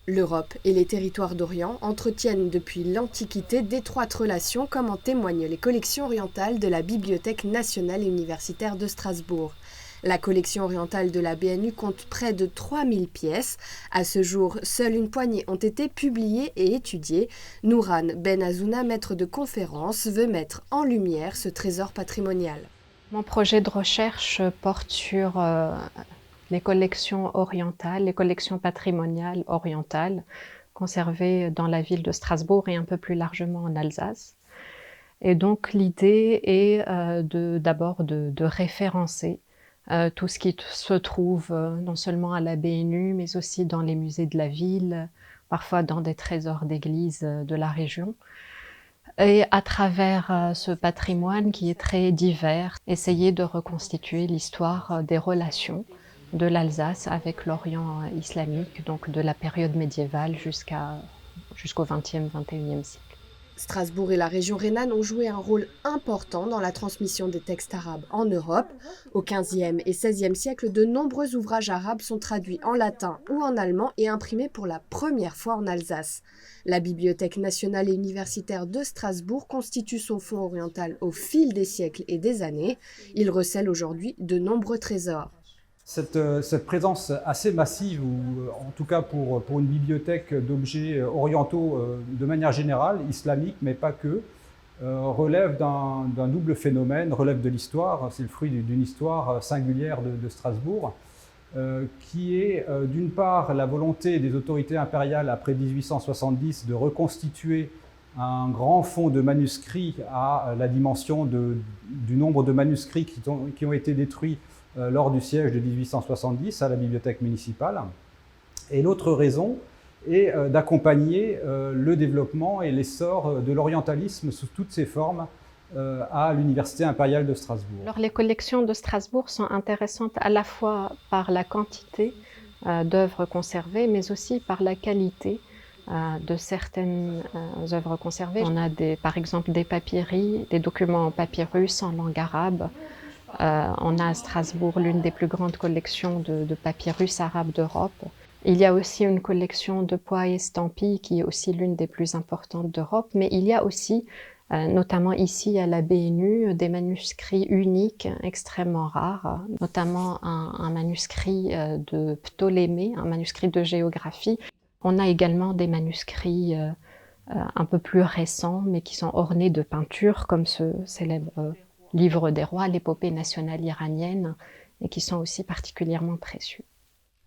L'Europe et les territoires d'Orient entretiennent depuis l'Antiquité d'étroites relations, comme en témoignent les collections orientales de la Bibliothèque nationale et universitaire de Strasbourg. La collection orientale de la BNU compte près de 3000 pièces. À ce jour, seule une poignée ont été publiées et étudiées. Nouran Ben Azouna, maître de conférence, veut mettre en lumière ce trésor patrimonial. Mon projet de recherche porte sur les collections orientales, les collections patrimoniales orientales conservées dans la ville de Strasbourg et un peu plus largement en Alsace. Et donc l'idée est d'abord de référencer tout ce qui se trouve non seulement à la BNU, mais aussi dans les musées de la ville, parfois dans des trésors d'église de la région. Et à travers ce patrimoine qui est très divers, essayer de reconstituer l'histoire des relations de l'Alsace avec l'Orient islamique, donc de la période médiévale jusqu'au XXe, XXIe siècle. Strasbourg et la région rhénane ont joué un rôle important dans la transmission des textes arabes en Europe. Au XVe et XVIe siècle, de nombreux ouvrages arabes sont traduits en latin ou en allemand et imprimés pour la première fois en Alsace. La Bibliothèque nationale et universitaire de Strasbourg constitue son fonds oriental au fil des siècles et des années. Il recèle aujourd'hui de nombreux trésors. Cette présence assez massive, ou en tout cas pour une bibliothèque d'objets orientaux de manière générale, islamique mais pas que, relève d'un double phénomène, relève de l'histoire, c'est le fruit d'une histoire singulière de Strasbourg, qui est d'une part la volonté des autorités impériales après 1870 de reconstituer un grand fonds de manuscrits à la dimension du nombre de manuscrits qui ont été détruits lors du siège de 1870 à la bibliothèque municipale. Et l'autre raison est d'accompagner le développement et l'essor de l'orientalisme sous toutes ses formes à l'Université impériale de Strasbourg. Alors, les collections de Strasbourg sont intéressantes à la fois par la quantité d'œuvres conservées, mais aussi par la qualité de certaines œuvres conservées. On a par exemple des papyries, des documents en papyrus en langue arabe. On a à Strasbourg l'une des plus grandes collections de papyrus arabes d'Europe. Il y a aussi une collection de poids et estampilles qui est aussi l'une des plus importantes d'Europe, mais il y a aussi, notamment ici à la BNU, des manuscrits uniques, extrêmement rares, notamment un manuscrit de Ptolémée, un manuscrit de géographie. On a également des manuscrits un peu plus récents, mais qui sont ornés de peintures, comme ce célèbre livre des rois, l'épopée nationale iranienne, et qui sont aussi particulièrement précieux.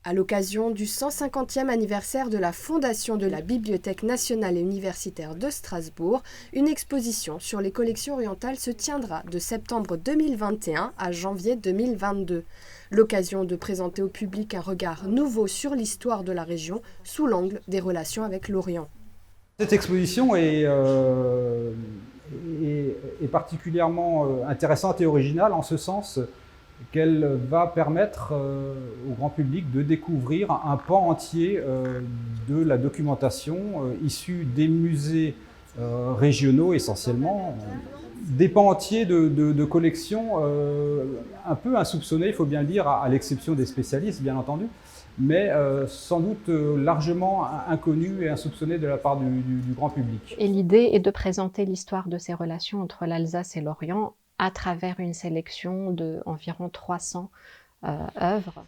À l'occasion du 150e anniversaire de la fondation de la Bibliothèque nationale et universitaire de Strasbourg, une exposition sur les collections orientales se tiendra de septembre 2021 à janvier 2022. L'occasion de présenter au public un regard nouveau sur l'histoire de la région sous l'angle des relations avec l'Orient. Cette exposition est particulièrement intéressante et originale en ce sens qu'elle va permettre au grand public de découvrir un pan entier de la documentation issue des musées régionaux essentiellement, des pans entiers de collections un peu insoupçonnés, il faut bien le dire, à l'exception des spécialistes bien entendu, mais sans doute largement inconnus et insoupçonnés de la part du grand public. Et l'idée est de présenter l'histoire de ces relations entre l'Alsace et l'Orient à travers une sélection d'environ 300 œuvres.